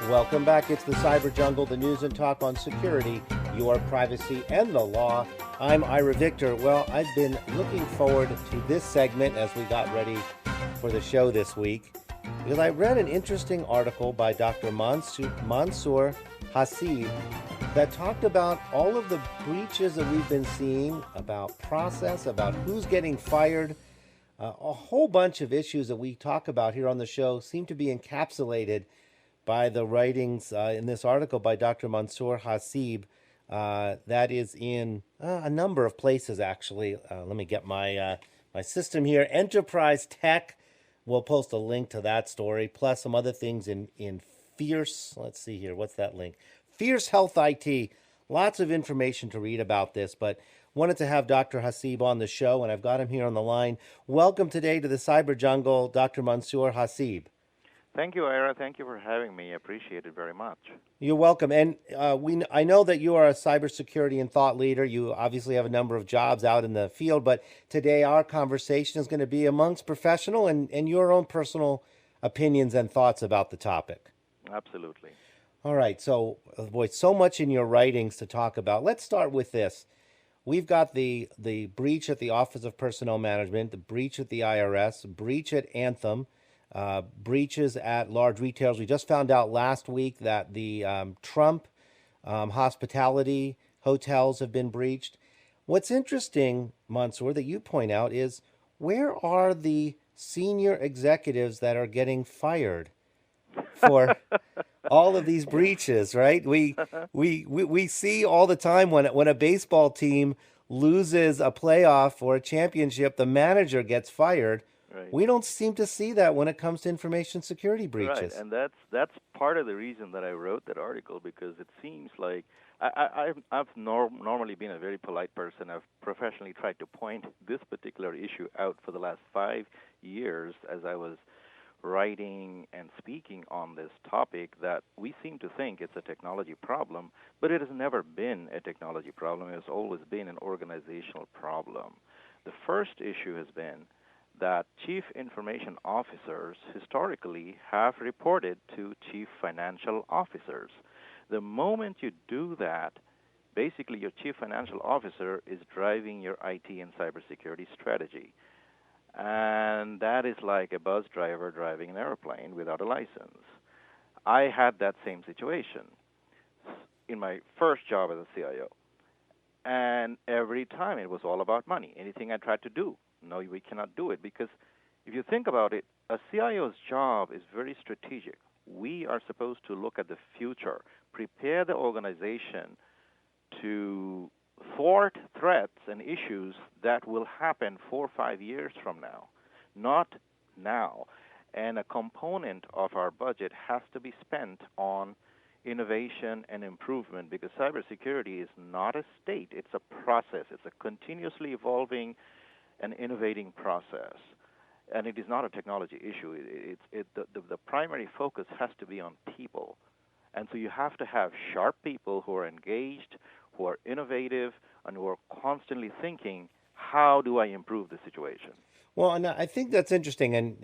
Welcome back. It's the Cyber Jungle, the news and talk on security, your privacy, and the law. I'm Ira Victor. Well, I've been looking forward to this segment as we got ready for the show this week because I read an interesting article by Dr. Mansur Hasib that talked about all of the breaches that we've been seeing, about process, about who's getting fired. A whole bunch of issues that we talk about here on the show seem to be encapsulated by the writings in this article by Dr. Mansur Hasib. That is in a number of places, actually. Let me get my system here. Enterprise Tech. We'll post a link to that story, plus some other things in Fierce. Let's see here. What's that link? Fierce Health IT. Lots of information to read about this, but wanted to have Dr. Hasib on the show, and I've got him here on the line. Welcome today to the Cyber Jungle, Dr. Mansur Hasib. Thank you, Ira. Thank you for having me. I appreciate it very much. You're welcome. And I know that you are a cybersecurity and thought leader. You obviously have a number of jobs out in the field, but today our conversation is going to be amongst professional and your own personal opinions and thoughts about the topic. Absolutely. All right. So, boy, so much in your writings to talk about. Let's start with this. We've got the breach at the Office of Personnel Management, the breach at the IRS, breach at Anthem, breaches at large retailers. We just found out last week that the Trump hospitality hotels have been breached. What's interesting, Mansur, that you point out is where are the senior executives that are getting fired for all of these breaches, right? We see all the time when a baseball team loses a playoff or a championship, the manager gets fired. Right. We don't seem to see that when it comes to information security breaches. Right, and that's part of the reason that I wrote that article, because it seems like I've normally been a very polite person. I've professionally tried to point this particular issue out for the last 5 years as I was writing and speaking on this topic, that we seem to think it's a technology problem, but it has never been a technology problem. It has always been an organizational problem. The first issue has been that chief information officers historically have reported to chief financial officers. The moment you do that, basically your chief financial officer is driving your IT and cybersecurity strategy. And that is like a bus driver driving an airplane without a license. I had that same situation in my first job as a CIO. And every time it was all about money. Anything I tried to do, no, we cannot do it, because if you think about it, a CIO's job is very strategic. We are supposed to look at the future, prepare the organization to thwart threats and issues that will happen 4 or 5 years from now, not now. And a component of our budget has to be spent on innovation and improvement, because cybersecurity is not a state, it's a process. It's a continuously evolving an innovating process, and it is not a technology issue. The primary focus has to be on people, and so you have to have sharp people who are engaged, who are innovative, and who are constantly thinking, how do I improve the situation? Well, and I think that's interesting, and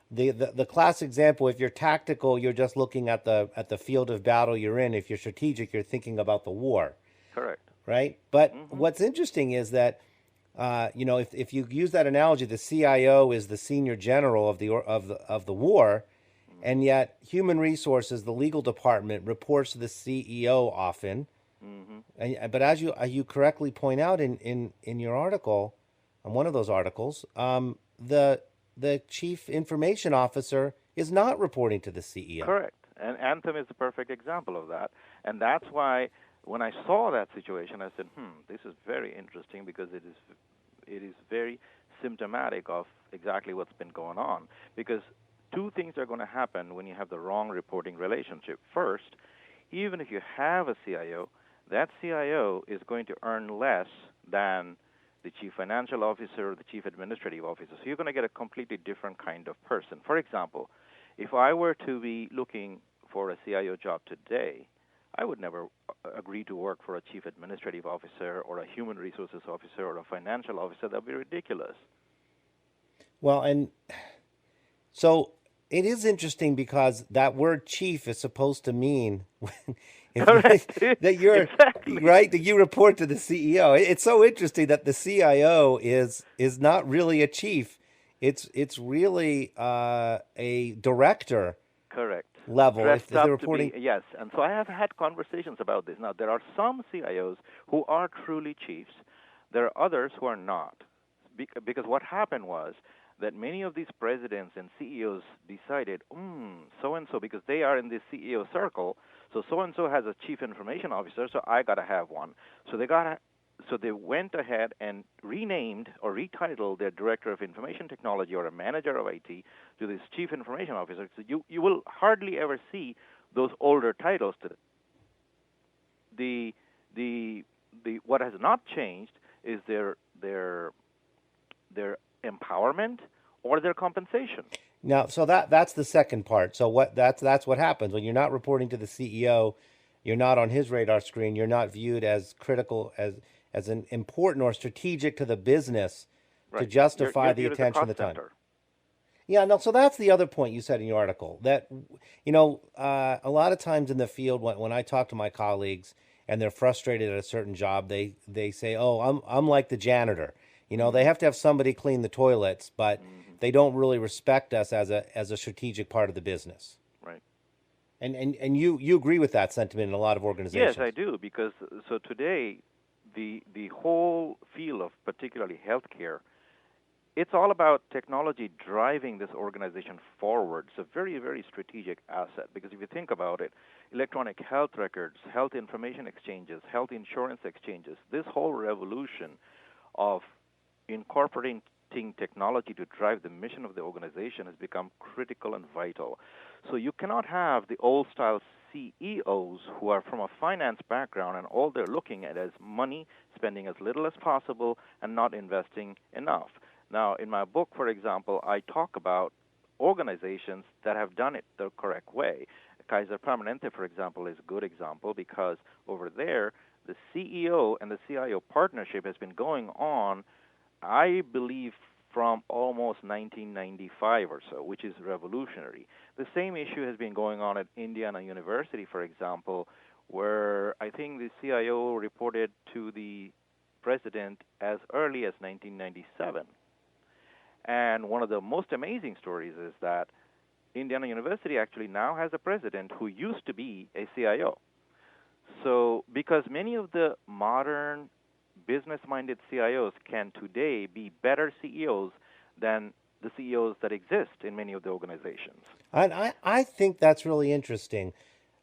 the class example, if you're tactical, you're just looking at the field of battle you're in. If you're strategic, you're thinking about the war. Correct. Right? But what's interesting is that if you use that analogy, the CIO is the senior general of the war, and yet human resources, the legal department, reports to the CEO often. But as you correctly point out in your article, on one of those articles, the chief information officer is not reporting to the CEO. Correct. And Anthem is the perfect example of that. And that's why when I saw that situation, I said, this is very interesting, because it is very symptomatic of exactly what's been going on. Because two things are going to happen when you have the wrong reporting relationship. First, even if you have a CIO, that CIO is going to earn less than the chief financial officer or the chief administrative officer. So you're going to get a completely different kind of person. For example, if I were to be looking for a CIO job today, I would never agree to work for a chief administrative officer or a human resources officer or a financial officer. That would be ridiculous. Well, and so it is interesting because that word chief is supposed to mean if you, Correct. that you're Exactly. right that you report to the CEO. It's so interesting that the CIO is not really a chief. It's really a director Correct. level if Dressed they're up to be, reporting. yes. And so I have had conversations about this. Now, there are some CIOs who are truly chiefs, there are others who are not. Because what happened was that many of these presidents and CEOs decided, so and so, because they are in this CEO circle, so and so has a chief information officer, so I got to have one. So they went ahead and renamed or retitled their director of information technology or a manager of IT to this chief information officer. So you will hardly ever see those older titles today. The the what has not changed is their empowerment or their compensation. Now, so that's the second part. So that's what happens when you're not reporting to the CEO, you're not on his radar screen, you're not viewed as critical as an important or strategic to the business to Right. justify You're the viewed as a attention, cost the time. center. Yeah, no, so that's the other point you said in your article that, a lot of times in the field when I talk to my colleagues and they're frustrated at a certain job, they say, "Oh, I'm like the janitor." They Hmm. have to have somebody clean the toilets, but Hmm. they don't really respect us as a strategic part of the business. Right. And you agree with that sentiment in a lot of Yes, I organizations. do, because so today the whole field of particularly healthcare, it's all about technology driving this organization forward. It's a very, very strategic asset because if you think about it, electronic health records, health information exchanges, health insurance exchanges, this whole revolution of incorporating technology to drive the mission of the organization has become critical and vital. So you cannot have the old style CEOs who are from a finance background and all they're looking at is money, spending as little as possible, and not investing enough. Now, in my book, for example, I talk about organizations that have done it the correct way. Kaiser Permanente, for example, is a good example because over there, the CEO and the CIO partnership has been going on, I believe, from almost 1995 or so, which is revolutionary. The same issue has been going on at Indiana University, for example, where I think the CIO reported to the president as early as 1997. And one of the most amazing stories is that Indiana University actually now has a president who used to be a CIO. So, because many of the modern business minded CIOs can today be better CEOs than the CEOs that exist in many of the organizations. I think that's really interesting.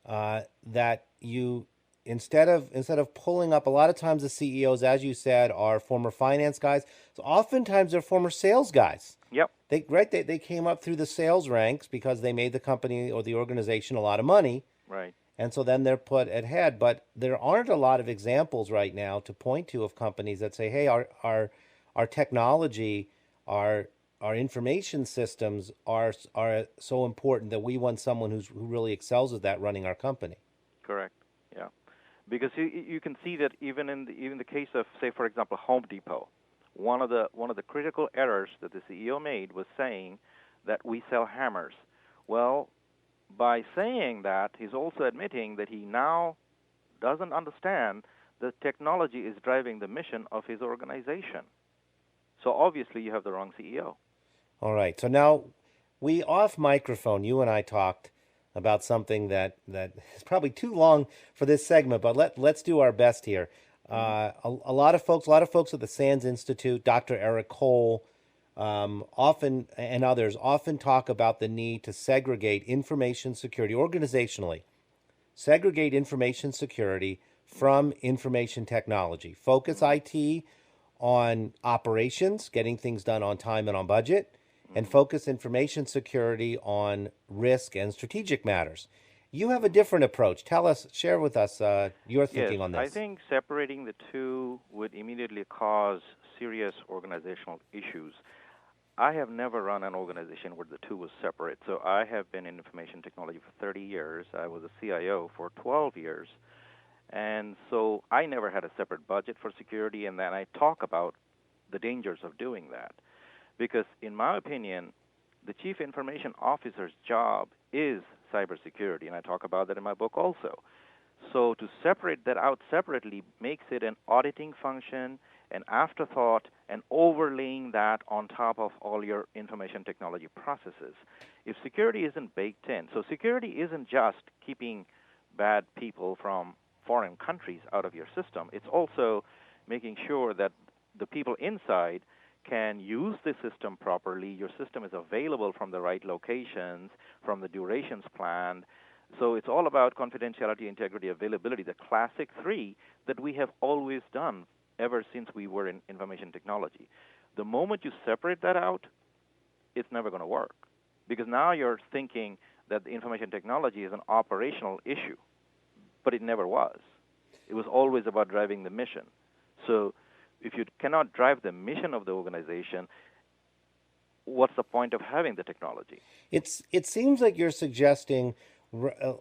That you instead of pulling up a lot of times the CEOs, as you said, are former finance guys. So oftentimes they're former sales guys. Yep, They came up through the sales ranks because they made the company or the organization a lot of money, right. and so then they're put at head. But there aren't a lot of examples right now to point to of companies that say, "Hey, our technology, our our information systems are so important that we want someone who really excels at that running our company." Correct. Yeah. Because you can see that even the case of, say, for example, Home Depot, one of the critical errors that the CEO made was saying that we sell hammers. Well, by saying that, he's also admitting that he now doesn't understand that technology is driving the mission of his organization. So obviously, you have the wrong CEO. All right. So now we off microphone, you and I talked about something that is probably too long for this segment, but let's do our best here. Hmm. A lot of folks at the SANS Institute, Dr. Eric Cole, often and others often talk about the need to segregate information security organizationally, segregate information security Hmm. from information technology. Focus Hmm. IT on operations, getting things done on time and on budget, and Hmm. focus information security on risk and strategic matters. You have a Hmm. different approach. Share with us your Yes, thinking on I this. think separating the two would immediately cause serious organizational issues. I have never run an organization where the two was separate. So I have been in information technology for 30 years. I was a CIO for 12 years. And so I never had a separate budget for security. And then I talk about the dangers of doing that. Because, in my opinion, the chief information officer's job is cybersecurity, and I talk about that in my book also. So to separate that out separately makes it an auditing function, an afterthought, and overlaying that on top of all your information technology processes. If security isn't baked in, so security isn't just keeping bad people from foreign countries out of your system, it's also making sure that the people inside can use the system properly, your system is available from the right locations, from the durations planned. So it's all about confidentiality, integrity, availability, the classic three that we have always done ever since we were in information technology. The moment you separate that out, it's never going to work, because now you're thinking that the information technology is an operational issue, but it never was. It was always about driving the mission. So if you cannot drive the mission of the organization, what's the point of having the technology? It seems like you're suggesting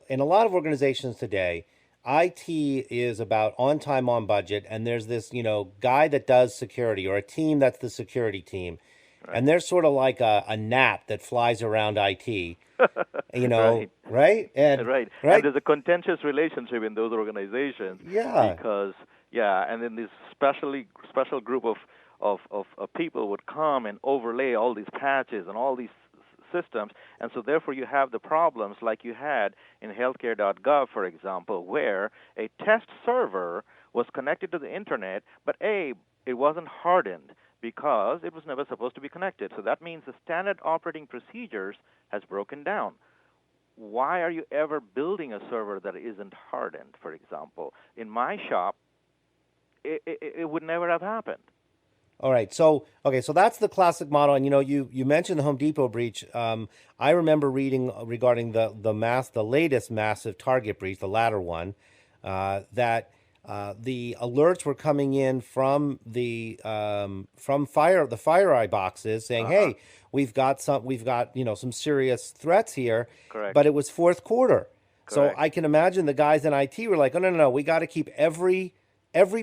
in a lot of organizations today, IT is about on time, on budget, and there's this, guy that does security or a team that's the security team. Right. And they're sort of like a gnat that flies around IT, Right. right? And right. right, And there's a contentious relationship in those organizations. yeah. Because, and then this special group of people would come and overlay all these patches and all these systems, and so therefore you have the problems like you had in healthcare.gov, for example, where a test server was connected to the internet, but it wasn't hardened because it was never supposed to be connected. So that means the standard operating procedures has broken down. Why are you ever building a server that isn't hardened, for example? In my shop, it would never have happened. All right. So, okay. So that's the classic model. And, you mentioned the Home Depot breach. I remember reading regarding the latest massive Target breach, the latter one, that the alerts were coming in from the FireEye boxes saying, "Hey, we've got some serious threats here." Correct. But it was fourth quarter. Correct. So I can imagine the guys in IT were like, "Oh, no, we got to keep every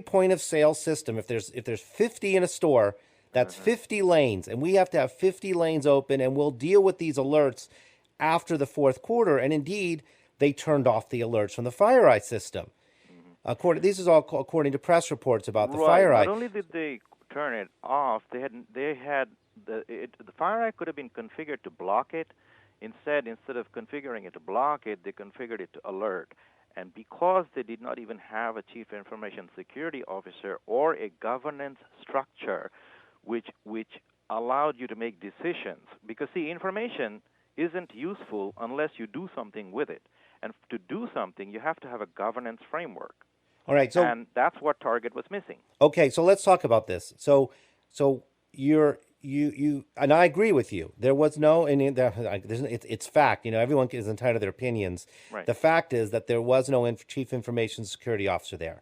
point of sale system. If there's 50 in a store, that's 50 lanes, and we have to have 50 lanes open, and we'll deal with these alerts after the fourth quarter." And indeed, they turned off the alerts from the FireEye system. This is all according to press reports about the FireEye. Not only did they turn it off, the FireEye could have been configured to block it. Instead of configuring it to block it, they configured it to alert. And because they did not even have a chief information security officer or a governance structure which allowed you to make decisions, because see, information isn't useful unless you do something with it. And to do something, you have to have a governance framework. All right, and that's what Target was missing. Okay, so let's talk about this. So you and I agree with you. There was no, and it's fact. Everyone is entitled to their opinions. Right. The fact is that there was no chief information security officer there.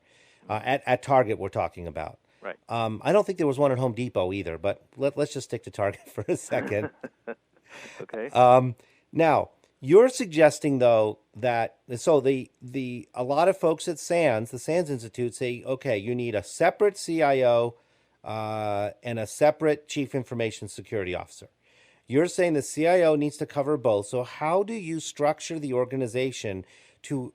At Target, we're talking about. Right. I don't think there was one at Home Depot either. But let's just stick to Target for a second. Okay. Now, you're suggesting though that a lot of folks at the SANS Institute say, okay, you need a separate CIO and a separate chief information security officer. You're saying the CIO needs to cover both. So how do you structure the organization to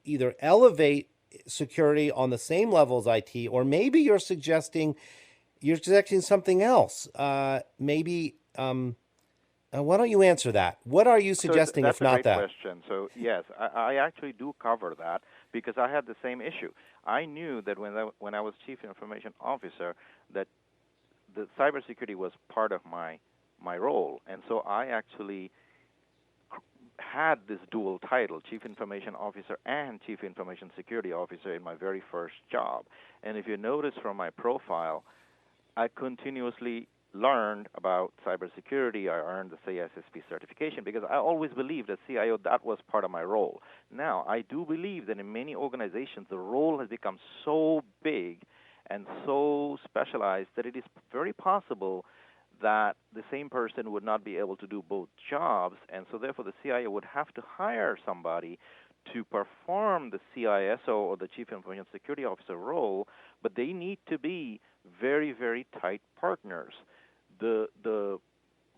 either elevate security on the same level as IT, or maybe you're suggesting something else? Why don't you answer that? What are you suggesting, if not that? That's a great question. So, yes, I actually do cover that because I had the same issue. I knew that when I was Chief Information Officer that the cybersecurity was part of my role. And so I actually had this dual title, Chief Information Officer and Chief Information Security Officer, in my very first job. And if you notice from my profile, I continuously learned about cybersecurity. I earned the CISSP certification because I always believed as CIO that was part of my role. Now, I do believe that in many organizations the role has become so big and so specialized that it is very possible that the same person would not be able to do both jobs, and so therefore the CIO would have to hire somebody to perform the CISO or the Chief Information Security Officer role, but they need to be very, very tight partners. The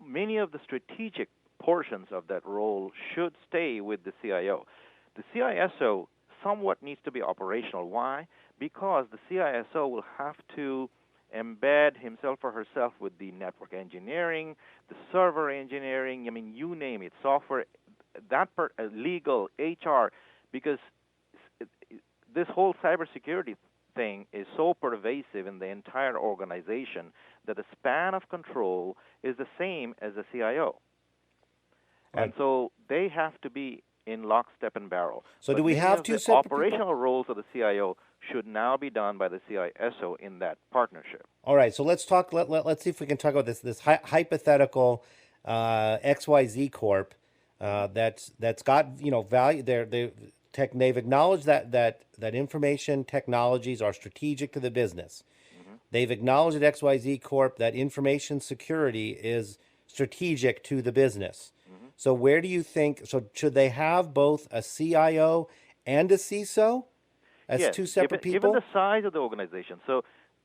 many of the strategic portions of that role should stay with the CIO. The CISO somewhat needs to be operational. Why? Because the CISO will have to embed himself or herself with the network engineering, the server engineering, I mean, you name it, software, legal, HR, because this whole cybersecurity thing is so pervasive in the entire organization that the span of control is the same as the CIO. Right. And so they have to be in lockstep and barrel. So but do we have two separate operational people? roles of the CIO should now be done by the CISO in that partnership. All right, so let's talk. Let's see if we can talk about this hypothetical XYZ Corp that's got value. They've acknowledged that information technologies are strategic to the business. Mm-hmm. They've acknowledged at XYZ Corp that information security is strategic to the business. Mm-hmm. So where do you think? So should they have both a CIO and a CISO as Yes, two separate people? Given the size of the organization. So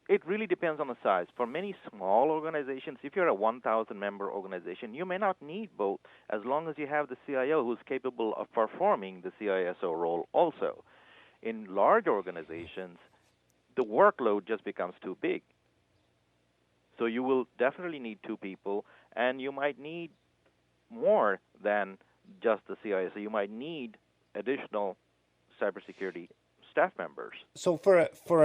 it really depends on the size. For many small organizations, if you're a 1,000-member organization, you may not need both as long as you have the CIO who's capable of performing the CISO role also. In large organizations, the workload just becomes too big. So you will definitely need two people, and you might need more than just the CISO. You might need additional cybersecurity staff members. So for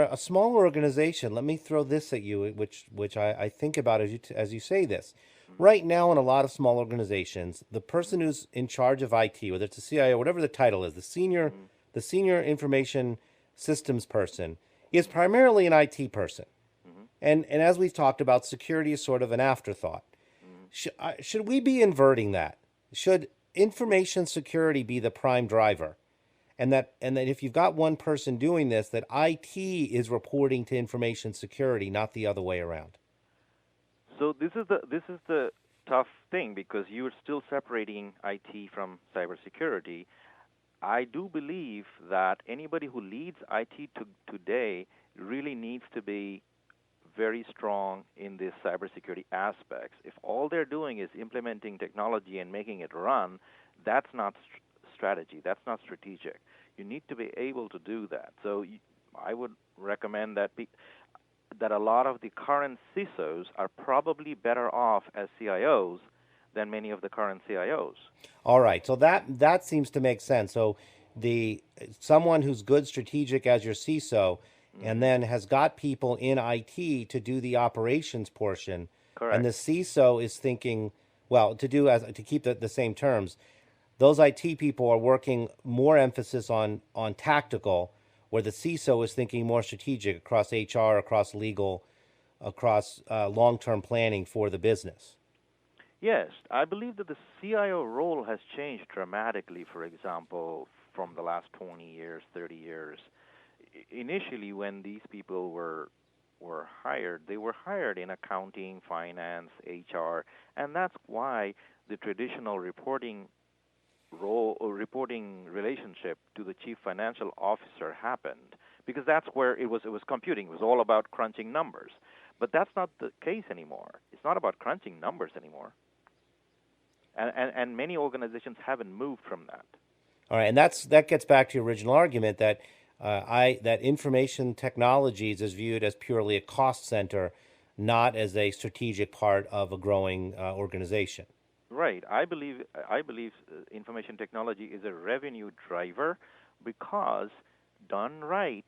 a small organization, let me throw this at you, which I think about as you say this. Mm-hmm. Right now, in a lot of small organizations, the person who's in charge of IT, whether it's a CIO, whatever the title is, Mm-hmm. the senior information systems person, is primarily an IT person. Mm-hmm. And as we've talked about, security is sort of an afterthought. Mm-hmm. Should we be inverting that? Should information security be the prime driver? And that if you've got one person doing this, that IT is reporting to information security, not the other way around. So this is the tough thing, because you're still separating IT from cybersecurity. I do believe that anybody who leads IT today really needs to be very strong in the cybersecurity aspects. If all they're doing is implementing technology and making it run, that's not strategy. That's not strategic. You need to be able to do that. So I would recommend that that a lot of the current CISOs are probably better off as CIOs than many of the current CIOs. All right, so that seems to make sense. So someone who's good strategic as your CISO, Mm-hmm. and then has got people in IT to do the operations portion. Correct. And the CISO is thinking, well, to keep the same terms, those IT people are working more emphasis on tactical, where the CISO is thinking more strategic across HR, across legal, across long-term planning for the business. Yes, I believe that the CIO role has changed dramatically, for example, from the last 20 years, 30 years. Initially, when these people were hired, they were hired in accounting, finance, HR, and that's why the traditional reporting role or reporting relationship to the chief financial officer happened, because that's where it was computing. It was all about crunching numbers. But that's not the case anymore. It's not about crunching numbers anymore. And many organizations haven't moved from that. All right, and that gets back to your original argument that that information technologies is viewed as purely a cost center, not as a strategic part of a growing organization. Right. I believe information technology is a revenue driver, because done right,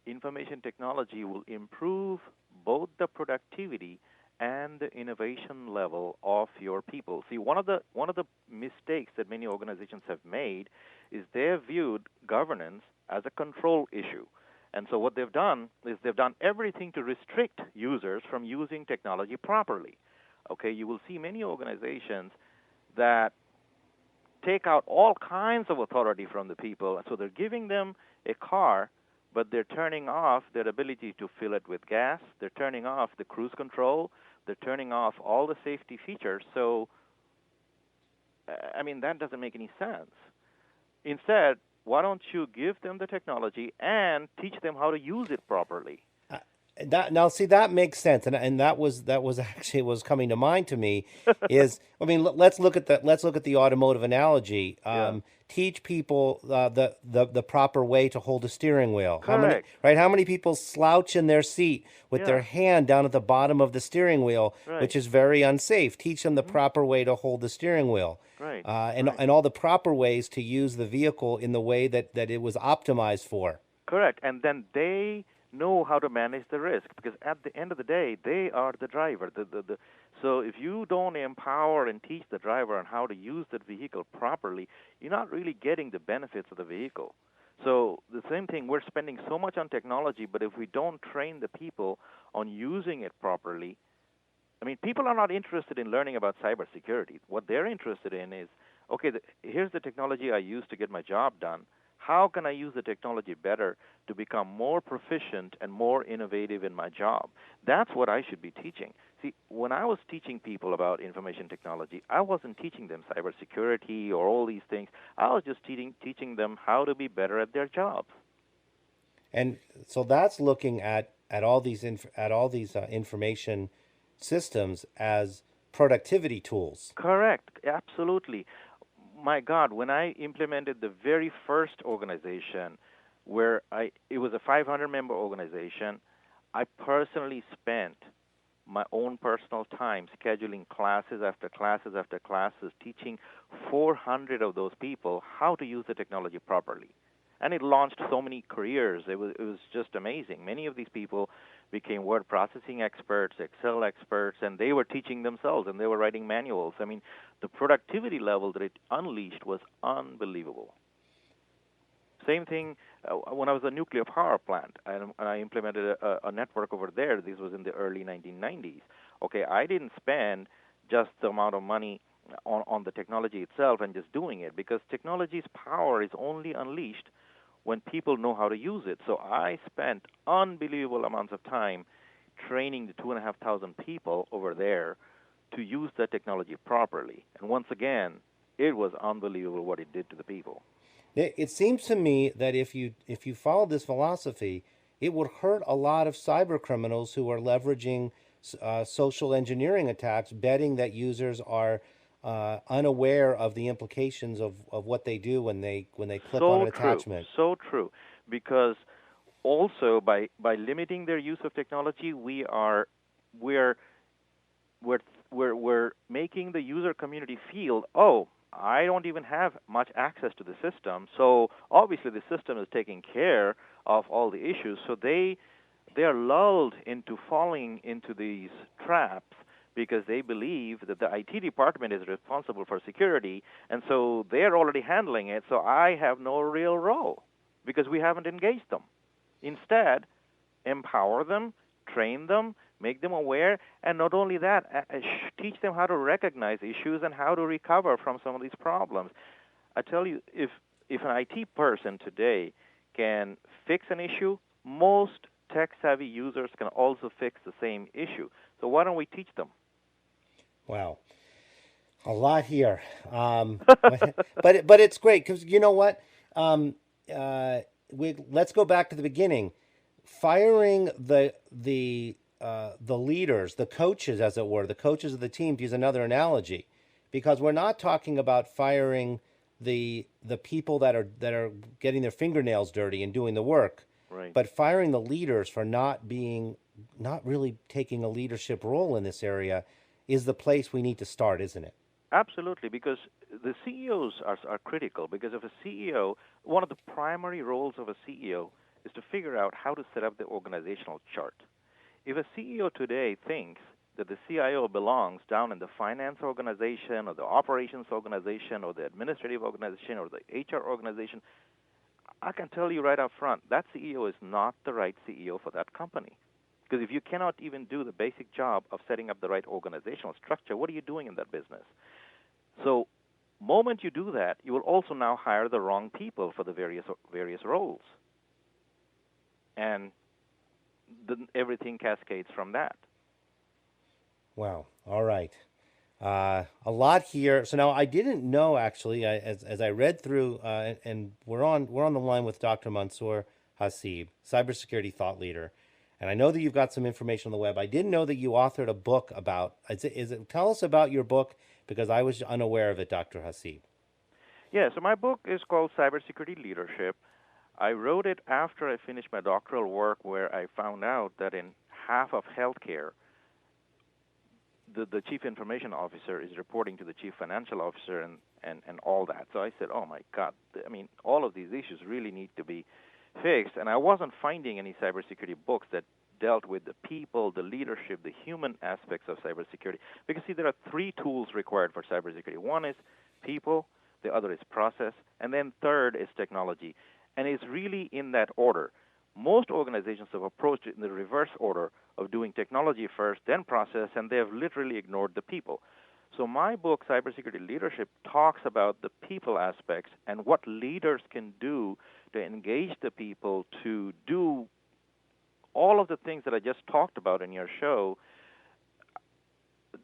information technology will improve both the productivity and the innovation level of your people. See, one of the mistakes that many organizations have made is they have viewed governance as a control issue. And so what they've done is they've done everything to restrict users from using technology properly. Okay, you will see many organizations that take out all kinds of authority from the people. So they're giving them a car, but they're turning off their ability to fill it with gas. They're turning off the cruise control. They're turning off all the safety features. So, I mean, that doesn't make any sense. Instead, why don't you give them the technology and teach them how to use it properly? That now see that makes sense, and that was actually was coming to mind to me. Is I mean let's look at the automotive analogy. Yeah. Teach people the proper way to hold a steering wheel. How many Correct. right? How many people slouch in their seat with their Yeah. hand down at the bottom of the steering wheel, Right. which is very unsafe. Teach them the Hmm. proper way to hold the steering wheel, Right. and Right. and all the proper ways to use the vehicle in the way that it was optimized for. Correct. And then they know how to manage the risk because at the end of the day, they are the driver. So if you don't empower and teach the driver on how to use that vehicle properly, you're not really getting the benefits of the vehicle. So the same thing, we're spending so much on technology, but if we don't train the people on using it properly, I mean, people are not interested in learning about cybersecurity. What they're interested in is, okay, here's the technology I use to get my job done. How can I use the technology better to become more proficient and more innovative in my job? That's what I should be teaching. See, when I was teaching people about information technology, I wasn't teaching them cybersecurity or all these things. I was just teaching them how to be better at their jobs. And so that's looking at all these information systems as productivity tools. Correct, absolutely. My God, when I implemented the very first organization where it was a 500 member organization, I personally spent my own personal time scheduling classes after classes after classes, teaching 400 of those people how to use the technology properly. And it launched so many careers. It was just amazing. Many of these people became word processing experts, Excel experts, and they were teaching themselves and they were writing manuals. I mean, the productivity level that it unleashed was unbelievable. Same thing when I was a nuclear power plant and I implemented a network over there. This was in the early 1990s. Okay, I didn't spend just the amount of money on the technology itself and just doing it because technology's power is only unleashed when people know how to use it. So I spent unbelievable amounts of time training the 2,500 people over there to use that technology properly. And once again, it was unbelievable what it did to the people. It seems to me that if you follow this philosophy, it would hurt a lot of cyber criminals who are leveraging social engineering attacks, betting that users are unaware of the implications of what they do when they click on So an true, attachment. so true. Because also by limiting their use of technology, we're we're we're making the user community feel, oh, I don't even have much access to the system, so obviously the system is taking care of all the issues. So they are lulled into falling into these traps because they believe that the IT department is responsible for security, and so they're already handling it. So I have no real role because we haven't engaged them. Instead, empower them, train them, make them aware, and not only that, teach them how to recognize issues and how to recover from some of these problems. I tell you, if an IT person today can fix an issue, most tech-savvy users can also fix the same issue. So why don't we teach them? Wow, a lot here, but it's great because you know what? Um, let's go back to the beginning. Firing the leaders, the coaches, as it were, the coaches of the team, to use another analogy, because we're not talking about firing the people that are getting their fingernails dirty and doing the work, Right. but firing the leaders for not really taking a leadership role in this area is the place we need to start, isn't it? Absolutely, because the CEOs are critical. Because of a CEO, one of the primary roles of a CEO is to figure out how to set up the organizational chart. If a CEO today thinks that the CIO belongs down in the finance organization or the operations organization or the administrative organization or the HR organization, I can tell you right up front that CEO is not the right CEO for that company. Because if you cannot even do the basic job of setting up the right organizational structure, what are you doing in that business? So, moment you do that, you will also now hire the wrong people for the various roles, and everything cascades from that. Wow. All right. A lot here. So now I didn't know actually, as I read through, and we're on the line with Dr. Mansur Hasib, cybersecurity thought leader. And I know that you've got some information on the web. I didn't know that you authored a book about. Tell us about your book, because I was unaware of it, Dr. Hasib. Yeah, so my book is called Cybersecurity Leadership. I wrote it after I finished my doctoral work, where I found out that in half of healthcare, the chief information officer is reporting to the chief financial officer and all that. So I said, oh my God, I mean, all of these issues really need to be fixed. And I wasn't finding any cybersecurity books that dealt with the people, the leadership, the human aspects of cybersecurity. Because, see, there are three tools required for cybersecurity. One is people, the other is process, and then third is technology. And it's really in that order. Most organizations have approached it in the reverse order of doing technology first, then process, and they have literally ignored the people. So my book, Cybersecurity Leadership, talks about the people aspects and what leaders can do to engage the people to do all of the things that I just talked about in your show,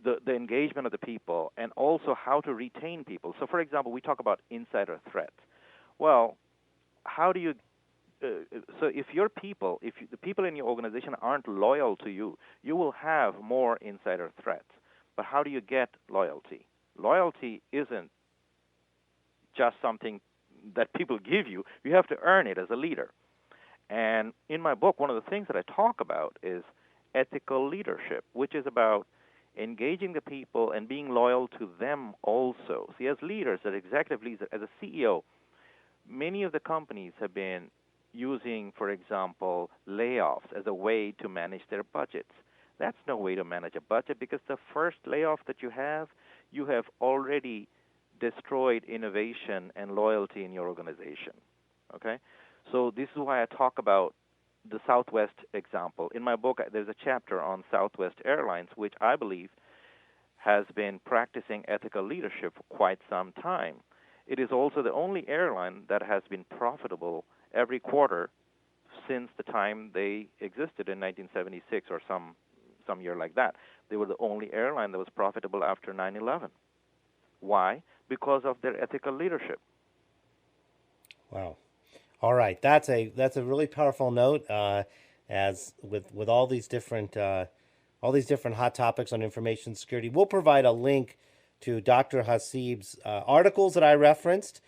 the engagement of the people, and also how to retain people. So, for example, we talk about insider threats. Well, how do you so if your people, the people in your organization aren't loyal to you, you will have more insider threats. But how do you get loyalty? Loyalty isn't just something that people give you. You have to earn it as a leader. And in my book, one of the things that I talk about is ethical leadership, which is about engaging the people and being loyal to them also. See, as leaders, as executive leaders, as a CEO, many of the companies have been using, for example, layoffs as a way to manage their budgets. That's no way to manage a budget, because the first layoff that you have already destroyed innovation and loyalty in your organization. Okay? So this is why I talk about the Southwest example. In my book, there's a chapter on Southwest Airlines, which I believe has been practicing ethical leadership for quite some time. It is also the only airline that has been profitable every quarter since the time they existed in 1976 or some year like that. They were the only airline that was profitable after 9/11. Why? Because of their ethical leadership. Wow. All right, that's a really powerful note. As with all these different hot topics on information security, we'll provide a link to Dr. Hasib's articles that I referenced.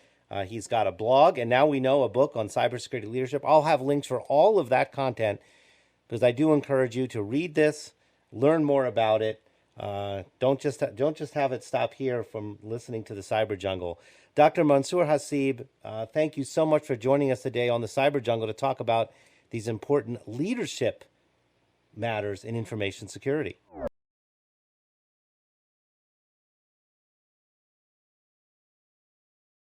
He's got a blog, and now we know a book on cybersecurity leadership. I'll have links for all of that content, because I do encourage you to read this, learn more about it. Don't just have it stop here from listening to the Cyber Jungle. Dr. Mansur Hasib, thank you so much for joining us today on the Cyber Jungle to talk about these important leadership matters in information security.